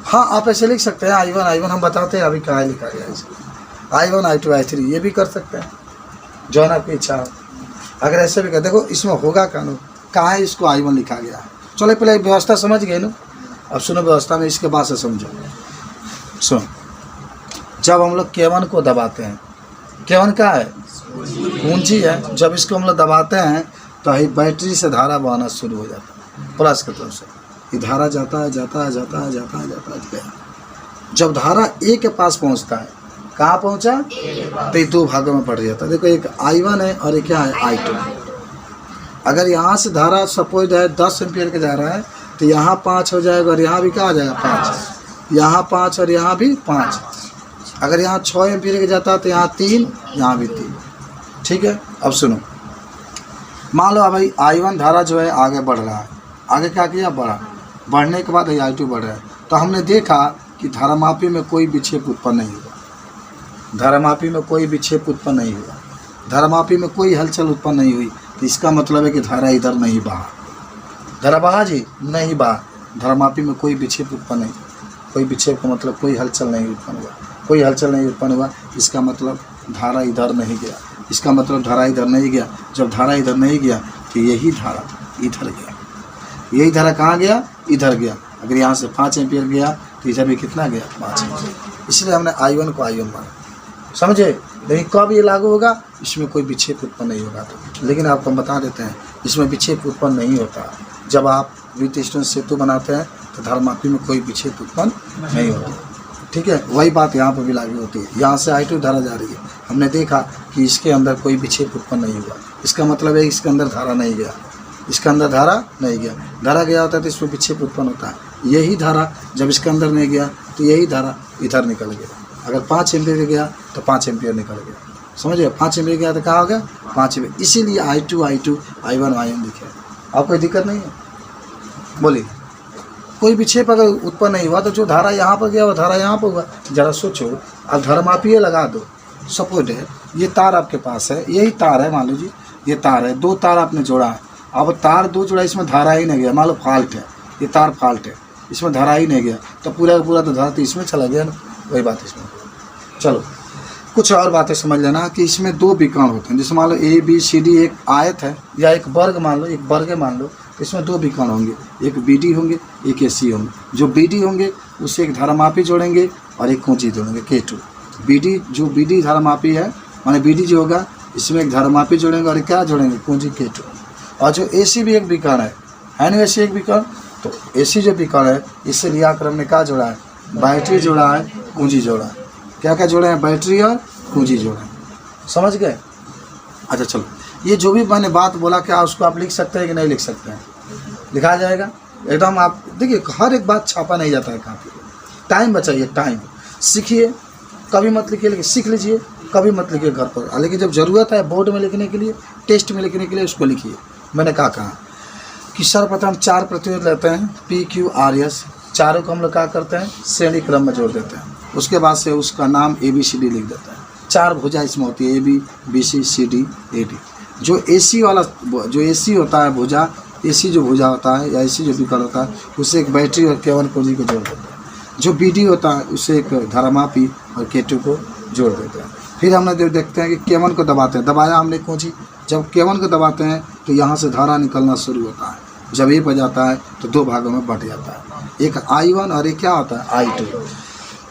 हाँ, आप ऐसे लिख सकते हैं I1 हम बताते हैं अभी कहाँ लिखा गया है। I1 I2 I3 ये भी कर सकते हैं, जो है आपकी इच्छा हो। अगर ऐसे भी कर, देखो इसमें होगा कानून, कहाँ है इसको I1 लिखा गया है। चलो पहले व्यवस्था समझ गए ना, अब सुनो व्यवस्था में इसके बाद से समझो। सुनो, जब हम लोग K1 को दबाते हैं, K1 क्या है? कुंजी है। जब इसको हम लोग दबाते हैं तो ही बैटरी से धारा बहना शुरू हो जाता है, प्लस की तरफ से। ये धारा जाता है गया। जब धारा A के पास पहुंचता है, कहाँ पहुंचा? तो ये 2 भागों में पड़ जाता है। देखो एक I1 है और एक क्या है? I2। अगर यहाँ से धारा सपोज है 10 एम्पियर के जा रहा है, तो यहाँ 5 हो जाएगा, और यहाँ भी क्या आ जाएगा? 5। यहाँ 5 और यहाँ भी 5। अगर यहाँ 6 एम्पियर के जाता है तो यहाँ 3, यहाँ भी 3। ठीक है, अब सुनो, मान लो भाई I1 धारा जो है आगे बढ़ रहा है। आगे क्या किया? बढ़ा। बढ़ने के बाद I2 बढ़ रहा है। तो हमने देखा कि धारामापी में कोई विक्षेप उत्पन्न नहीं हुआ। धारामापी में कोई विक्षेप उत्पन्न नहीं हुआ, धारामापी में कोई हलचल उत्पन्न नहीं हुई। तो इसका मतलब है कि धारा इधर नहीं बहा। धारा बहा जी? नहीं बहा। धारामापी में कोई विक्षेप उत्पन्न नहीं। कोई विक्षेप का मतलब कोई हलचल नहीं उत्पन्न हुआ। कोई हलचल नहीं उत्पन्न हुआ, इसका मतलब धारा इधर नहीं गया। इसका मतलब धारा इधर नहीं गया। जब धारा इधर नहीं गया तो यही धारा इधर गया। यही धारा कहाँ गया? इधर गया। अगर यहाँ से 5 एम्पियर गया तो इधर भी कितना गया? 5 एम्पियर। इसलिए हमने I1 को I1 माना, समझे? लेकिन कब ये लागू होगा? इसमें कोई विक्षेप उत्पन्न नहीं होगा। तो लेकिन आपको हम बता देते हैं, इसमें विक्षेप उत्पन्न नहीं होता। जब आप व्हीटस्टोन सेतु बनाते हैं तो धारामापी में कोई विक्षेप उत्पन्न नहीं होता। ठीक है, वही बात यहाँ पर भी लागू होती है। यहाँ से I2 धारा जा रही है, हमने देखा कि इसके अंदर कोई विक्षेप उत्पन्न नहीं हुआ। इसका मतलब है इसके अंदर धारा नहीं गया। इसके अंदर धारा नहीं गया। धारा गया होता है तो इसमें विक्षेप उत्पन्न होता है। यही धारा जब इसके अंदर नहीं गया तो यही धारा इधर निकल गया। अगर 5 एम्पियर गया तो 5 एम्पियर निकल गया। समझिए 5 में गया तो कहाँ हो गया 5 में, इसीलिए I2 I1 I1 लिखे। आपको कोई दिक्कत नहीं है? बोलिए, कोई विक्षेप अगर उत्पन्न नहीं हुआ तो जो धारा यहाँ पर गया वो धारा यहाँ पर हुआ। जरा सोचो, अब धर्मापीय लगा दो, सपोर्ट है, ये तार आपके पास है, यही तार है, मान लीजिए ये तार है, 2 तार आपने जोड़ा है। अब तार 2 जोड़ा, इसमें धारा ही नहीं गया, मान लो फॉल्ट है, ये तार फॉल्ट है, इसमें धारा ही नहीं गया, तो पूरा का पूरा तो धारा तो इसमें चला गया ना, वही बात इसमें। चलो कुछ और बातें समझ लेना कि इसमें 2 विकर्ण होते हैं। जैसे मान लो ABCD एक आयत है या एक वर्ग मान लो, एक वर्ग मान लो, इसमें 2 विकर्ण होंगे, एक BD होंगे, एक AC होंगे। जो BD होंगे उससे एक धारामापी जोड़ेंगे और एक कुंजी जोड़ेंगे K2। BD जो BD धारामापी है, माने BD जो होगा इसमें एक धारामापी जोड़ेंगे और क्या जोड़ेंगे, कुंजी K2। और जो AC भी एक विकर्ण है ना, AC एक विकर्ण, तो AC जो विकर्ण है इससे लिया कर हमने क्या जोड़ा है, बैटरी जोड़ा है, कुंजी जोड़ा है। क्या क्या जोड़े हैं, बैटरी और कुंजी जोड़े हैं, समझ गए? अच्छा चलो, ये जो भी मैंने बात बोला क्या उसको आप लिख सकते हैं कि नहीं लिख सकते हैं? लिखा जाएगा एकदम। आप देखिए हर एक बात छापा नहीं जाता है कापी पे, टाइम बचाइए, टाइम सीखिए, कभी मत लिखिए, लेकिन सीख लीजिए, कभी मत लिखिए घर पर। लेकिन जब ज़रूरत है बोर्ड में लिखने के लिए, टेस्ट में लिखने के लिए, उसको लिखिए। मैंने कहा कि सर्वप्रथम 4 प्रतिरोध लेते हैं PQRS, चारों को हम लोग क्या करते हैं, श्रेणी क्रम में जोड़ देते हैं। उसके बाद से उसका नाम ABCD लिख देते हैं। 4 भुजा इसमें होती है, AB BC CD AD। जो AC वाला, जो AC होता है भुजा, AC जो भुजा होता है या AC जो विकर्ण होता है, उससे एक बैटरी और K1 कुंजी को जोड़ देते हैं। जो BD होता है उससे एक धारामापी और K2 को जोड़ देते हैं। फिर हमने जो देखते हैं कि K1 को दबाते हैं, दबाया हमने कुंजी, जब K1 को दबाते हैं तो यहाँ से धारा निकलना शुरू होता है। जब ये बजाता है तो 2 भागों में बट जाता है, एक I1 और एक क्या होता है I2।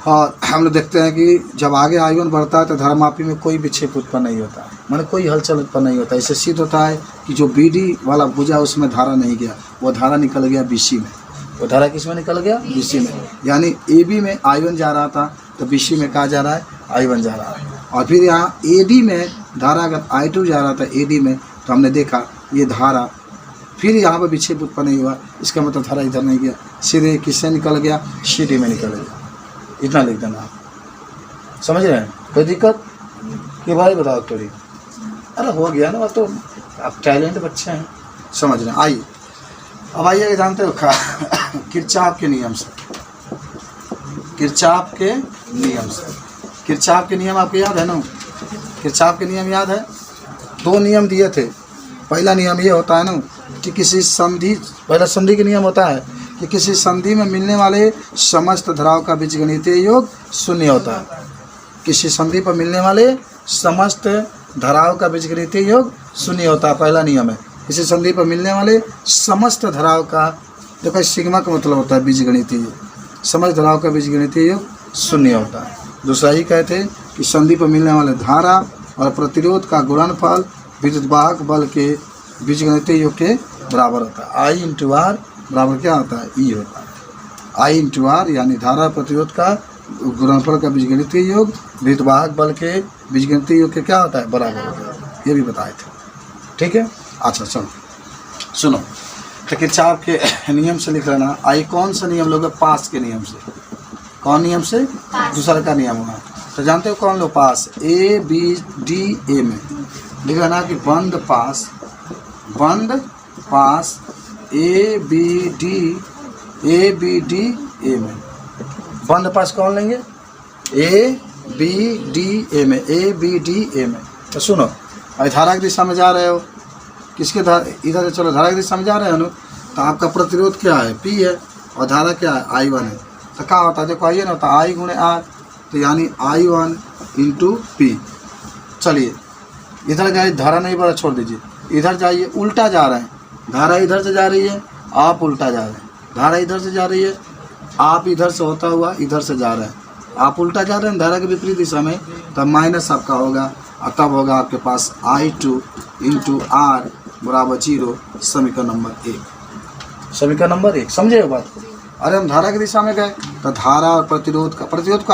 और हम लोग देखते हैं कि जब आगे I1 बढ़ता है तो धारामापी में कोई विक्षेप उत्पन्न नहीं होता है, माने कोई हलचल उत्पन्न नहीं होता है। इससे सिद्ध होता है कि जो BD वाला भुजा उसमें धारा नहीं गया, वो धारा निकल गया BC में। वो धारा किस में निकल गया, BC में। यानी AB में I1 जा रहा था तो BC में कहा जा रहा है, I1 जा रहा है। और फिर यहाँ AD में धारा अगर I2 जा रहा था AD में, तो हमने देखा ये धारा फिर यहाँ पर विक्षेप उत्पन्न नहीं हुआ, इसका मतलब धारा इधर नहीं गया, सीधे किससे निकल गया, CD में निकल गया। इतना लिख देना आप, समझ रहे हैं? कोई दिक्कत कि भाई बताओ थोड़ी? अरे हो गया ना, तो आप टैलेंट बच्चे हैं, समझ रहे हैं। आइए अब आइए, जानते हो किरचॉफ के नियम से, किरचॉफ के नियम से, किरचॉफ के नियम आपको याद है ना? किरचॉफ के नियम याद है? 2 नियम दिए थे। पहला नियम ये होता है ना कि किसी संधि, पहला संधि के नियम होता है कि किसी संधि में मिलने वाले समस्त धाराओं का बीजगणितीय योग 0 होता है। किसी संधि पर मिलने वाले समस्त धाराओं का बीजगणितीय योग 0 होता है, पहला नियम है। किसी संधि पर मिलने वाले समस्त धाराओं का, देखो सिग्मा का मतलब होता है बीजगणितीय योग, समस्त धाराओं का बीजगणितीय योग 0 होता है। दूसरा ही कहते हैं कि संधि पर मिलने वाले धारा और प्रतिरोध का गुणनफल विद्युतवाहक बल के बीजगणितीय योग के बराबर होता है। I/R बराबर क्या होता है, E होता है। I/R यानी धारा प्रतिरोध का गुणनफल का बीजगणितीय योग विद्युतवाहक बल के बीजगणितीय योग के क्या होता है, बराबर होता है। ये भी बताए थे, ठीक है। अच्छा चलो सुनो, तो किरचॉफ के नियम से लिख लेना। कौन सा नियम लोगे, पास के नियम से। कौन नियम से, दूसरा का नियम होगा। तो जानते हो कौन लो, पास ABD में लिख लेना कि बंद पास, बंद पास ABD में। बंद पास कौन लेंगे, ABD में। तो सुनो, अभी धारा की दिशा में जा रहे हो, किसके इधर चलो धारा की दिशा में जा रहे हो ना, तो आपका प्रतिरोध क्या है, P है, और धारा क्या है, I1 है। तो क्या होता है, देखो आइए ना, होता है I × R, तो यानी I1 × P। चलिए इधर गए, धारा नहीं बढ़ा, छोड़ दीजिए, इधर जाइए, उल्टा जा रहे हैं। धारा इधर से जा रही है, आप उल्टा जा रहे हैं। धारा इधर से जा रही है, आप इधर से होता हुआ इधर से जा रहे हैं, आप उल्टा जा रहे हैं धारा के विपरीत दिशा में, तब माइनस आपका होगा, और तब होगा आपके पास I2 × R बराबर 0, समीकरण नंबर 1। समीकरण नंबर 1, समझे ये बात? अरे हम धारा की दिशा में गए तो धारा और प्रतिरोध का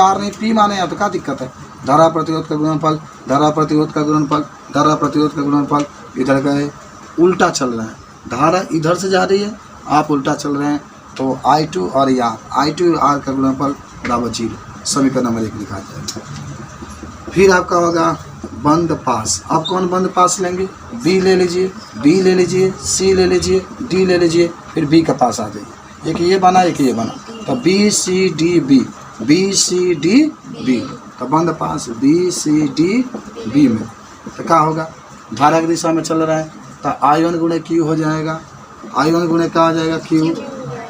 R नहीं P माने, या तो क्या दिक्कत है? धारा प्रतिरोध का गुणनफल, धारा प्रतिरोध का गुणनफल, धारा प्रतिरोध का गुणनफल। इधर गए, उल्टा चल रहे हैं, धारा इधर से जा रही है, आप उल्टा चल रहे हैं, तो I2 और I2 R का गुणनफल बराबर 0, समीकरण नंबर 1 लिखा जाएगा। फिर आपका होगा बंद पास। अब कौन बंद पास लेंगे? बी ले लीजिए, बी ले लीजिए, सी ले लीजिए, डी ले लीजिए, फिर बी का पास आ जाइए। एक ये बना, एक ये बना, तो B C D B, B C D B, तो बंद पास बी सी डी बी में, तो क्या होगा? धारा की दिशा में चल रहा है, तो I1 गुणे Q हो जाएगा। I1 गुणे क्या आ जाएगा? Q।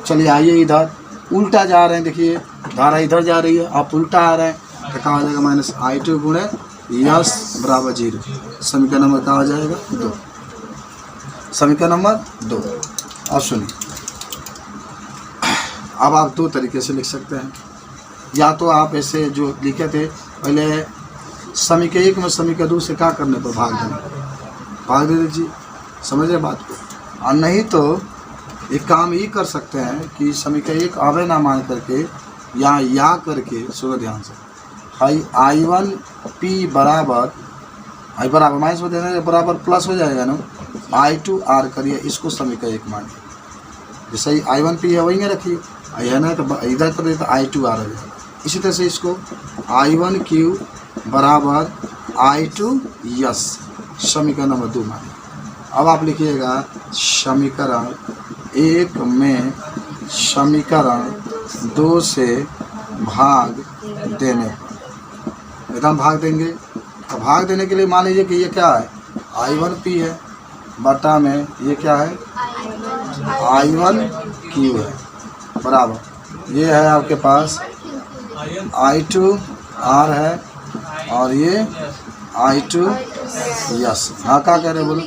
चलिए आइए इधर, उल्टा जा रहे हैं, देखिए धारा इधर जा रही है, आप उल्टा आ रहे हैं, तो क्या हो जाएगा? माइनस I2 गुणे यस बराबर 0। समीकरण नंबर क्या हो जाएगा? 2। समीकरण नंबर 2। अब सुनिए, अब आप दो तरीके से लिख सकते हैं। या तो आप ऐसे जो लिखे थे पहले, समीकरण 1 में समीकरण 2 से क्या करने पर भाग देना, भाग दे दीजिए, समझ रहे बात को। और नहीं तो एक काम ये कर सकते हैं कि समीकरण 1 आवे ना मान करके या करके, सुनो ध्यान से, I1 P बराबर, I बराबर माइनस में देने बराबर प्लस हो जाएगा ना, I2 R करिए, इसको समीकरण 1 मानिए। जैसे ही I1 P है वही में रखिए, है ना, तो इधर कर दें तो I2 R हो जाएगा। इसी तरह से इसको I1 Q बराबर I2 यस, समीकरण नंबर 2 मानिए। अब आप लिखिएगा समीकरण 1 में समीकरण 2 से भाग देने पर, एकदम भाग देंगे। तो भाग देने के लिए मान लीजिए कि ये क्या है? I1 P है, बटा में ये क्या है? I1 Q है, बराबर ये है आपके पास I2 R है, और ये I2 यस। हाँ क्या कह रहे बोलो?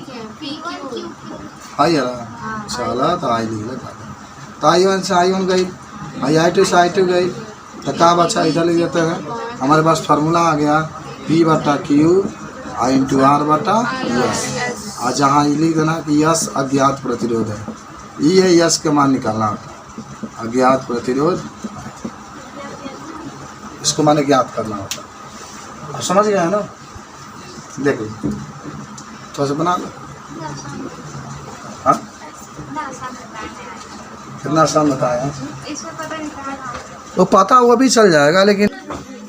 हाँ यार, चला तो आई लिख लेता, तो I1 से I1 गई, I2 से I2 गई, तो क्या बचा? इधर लिख देते हैं, हमारे पास फार्मूला आ गया P बटा Q I × R बटा यस। और जहाँ ये लिख देना कि यस अज्ञात प्रतिरोध है, ये यस के मान निकालना होता है, अज्ञात प्रतिरोध इसको माने ज्ञात करना होता है। आप समझ गए हैं ना? देखो थोड़ा सा बना लो। हाँ, कितना आसान बताया, तो पता वो भी चल जाएगा। लेकिन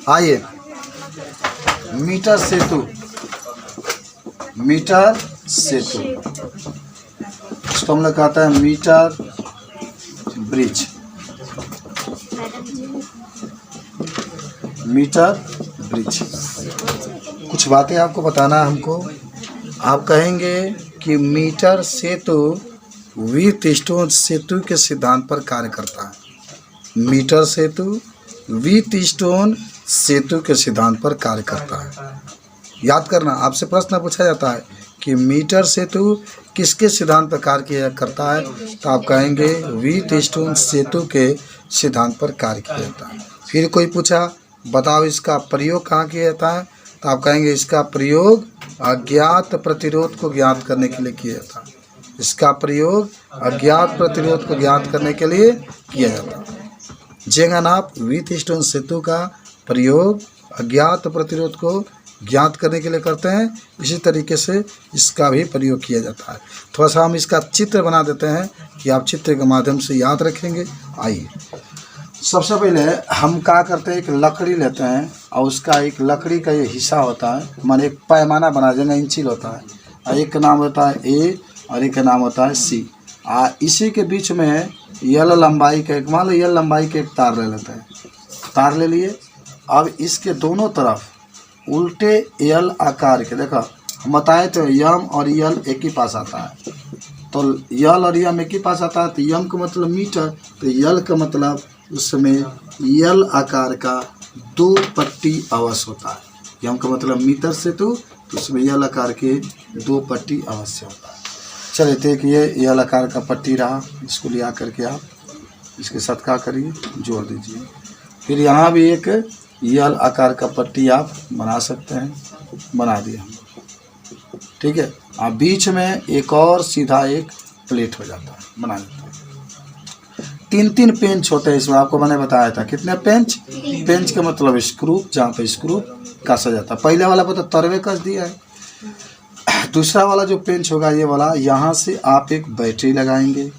आइए, मीटर सेतु, मीटर सेतु, इसको हम लोग कहते हैं मीटर ब्रिज, मीटर ब्रिज। कुछ बातें आपको बताना है हमको। आप कहेंगे कि मीटर सेतु व्हीटस्टोन सेतु के सिद्धांत पर कार्य करता है। मीटर सेतु व्हीटस्टोन सेतु के सिद्धांत पर कार्य करता है। याद करना, आपसे प्रश्न पूछा जाता है कि मीटर सेतु किसके सिद्धांत पर कार्य किया करता है, तो आप कहेंगे व्हीटस्टोन सेतु के सिद्धांत पर कार्य किया जाता है। फिर कोई पूछा बताओ इसका प्रयोग कहाँ किया जाता है, तो आप कहेंगे इसका प्रयोग अज्ञात प्रतिरोध को ज्ञात करने के लिए किया जाता है। इसका प्रयोग अज्ञात प्रतिरोध को ज्ञात करने के लिए किया जाता है। जेंगन आप व्हीटस्टोन सेतु का प्रयोग अज्ञात प्रतिरोध को ज्ञात करने के लिए करते हैं, इसी तरीके से इसका भी प्रयोग किया जाता है। थोड़ा सा हम इसका चित्र बना देते हैं कि आप चित्र के माध्यम से याद रखेंगे। आइए, सबसे पहले हम क्या करते हैं, एक लकड़ी लेते हैं और उसका एक लकड़ी का ये हिस्सा होता है, माने एक पैमाना बना देंगे, इंचिल होता है, और एक का नाम होता है ए और एक का नाम होता है सी। इसी के बीच में यल लंबाई का एक, मान लो यल लंबाई के एक तार ले लेते हैं, तार ले लिए। अब इसके दोनों तरफ उल्टे यल आकार के, देखो हम बताए तो यम और यल एक ही पास आता है, तो यल और यम एक ही पास आता है, तो यम का मतलब मीटर, तो यल का मतलब उसमें यल आकार का 2 पट्टी अवश्य होता है। यम का मतलब मीटर सेतु, तो उसमें यल आकार के 2 पट्टी अवश्य होता है। चलिए देखिए, यल आकार का पट्टी रहा, इसको लिया करके आप इसके साथ क्या करिए, जोड़ दीजिए। फिर यहाँ भी एक यल आकार का पट्टी आप बना सकते हैं, बना दिया हम, ठीक है। अब बीच में एक और सीधा एक प्लेट हो जाता है, बना देता है। 3 पेंच होते हैं इसमें, आपको मैंने बताया था। कितने पेंच? पेंच का मतलब स्क्रू, जहाँ पे स्क्रू कसा जाता है। पहले वाला पर तो तरवे कस दिया है, दूसरा वाला जो पेंच होगा ये वाला, यहाँ से आप एक बैटरी लगाएंगे,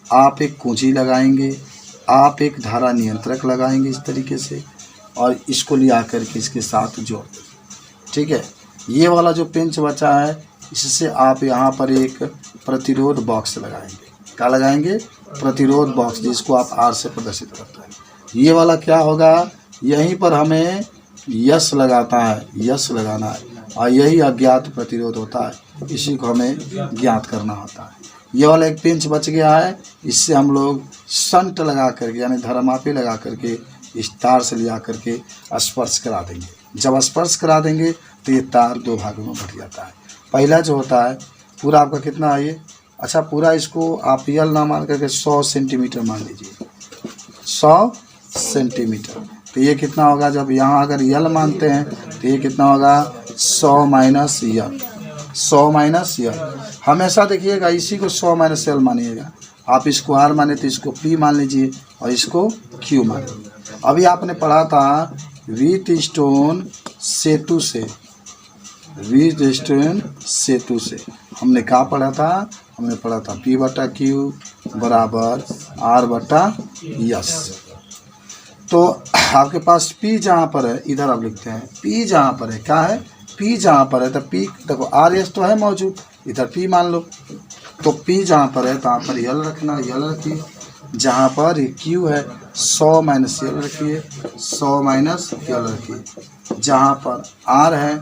आप एक कुंजी लगाएंगे, आप एक धारा नियंत्रक लगाएंगे इस तरीके से, और इसको ले आकर के इसके साथ जोड़ दें, ठीक है। ये वाला जो पेंच बचा है इससे आप यहाँ पर एक प्रतिरोध बॉक्स लगाएंगे। क्या लगाएंगे? प्रतिरोध बॉक्स, जिसको आप R से प्रदर्शित करते हैं। ये वाला क्या होगा? यहीं पर हमें यस लगाता है, यस लगाना है, और यही अज्ञात प्रतिरोध होता है, इसी को हमें ज्ञात करना होता है। ये वाला एक पेंच बच गया है, इससे हम लोग शंट लगा करके यानी धर्मापी लगा करके इस तार से लिया करके स्पर्श करा देंगे। जब स्पर्श करा देंगे तो ये तार दो भागों में बट जाता है। पहला जो होता है पूरा आपका कितना है ये? अच्छा, पूरा इसको आप यल ना मान करके 100 सेंटीमीटर मान लीजिए, 100 सेंटीमीटर। तो ये कितना होगा? जब यहाँ अगर यल मानते हैं तो ये कितना होगा? 100 माइनस यल, 100 माइनस यल। हमेशा देखिएगा इसी को 100 माइनस यल मानिएगा। आप इसको R माने तो इसको P मान लीजिए और इसको Q मान लीजिए। अभी आपने पढ़ा था व्हीटस्टोन सेतु से, व्हीटस्टोन सेतु से हमने क्या पढ़ा था? हमने पढ़ा था P/Q बराबर R/S। तो आपके पास P जहाँ पर है, इधर आप लिखते हैं P जहाँ पर है, क्या है? P जहाँ पर है तो P देखो RS तो है मौजूद, इधर P मान लो। तो P जहाँ पर है तो यहाँ पर यल रखना, यल रखिए। जहाँ पर Q है 100 माइनस यल रखिए, 100 माइनस यल रखिए। जहाँ पर R है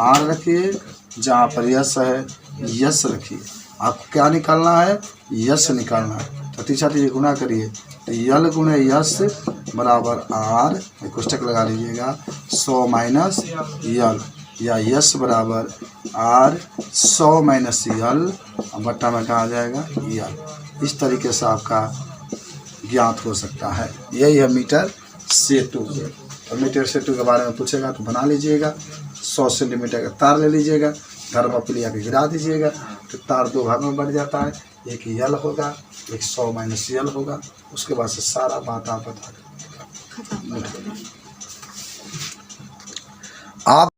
R रखिए, जहाँ पर यस है यस रखिए। आपको क्या निकालना है? यस निकालना है। तो 3 गुना करिए, यल गुणे यस बराबर R, कोष्टक लगा लीजिएगा, 100 माइनस यल, या यस बराबर R 100 माइनस यल बट्टा में कहा जाएगा यल। इस तरीके से आपका ज्ञात हो सकता है। यही है मीटर सेतु। और मीटर सेतु के बारे में पूछेगा तो बना लीजिएगा। 100 सेंटीमीटर का तार ले लीजिएगा, धर्मापी लिया के गिरा दीजिएगा, तो तार दो भागों में बढ़ जाता है। एक यल होगा, एक 100 माइनस यल होगा। उसके बाद से सारा बात आप बता आप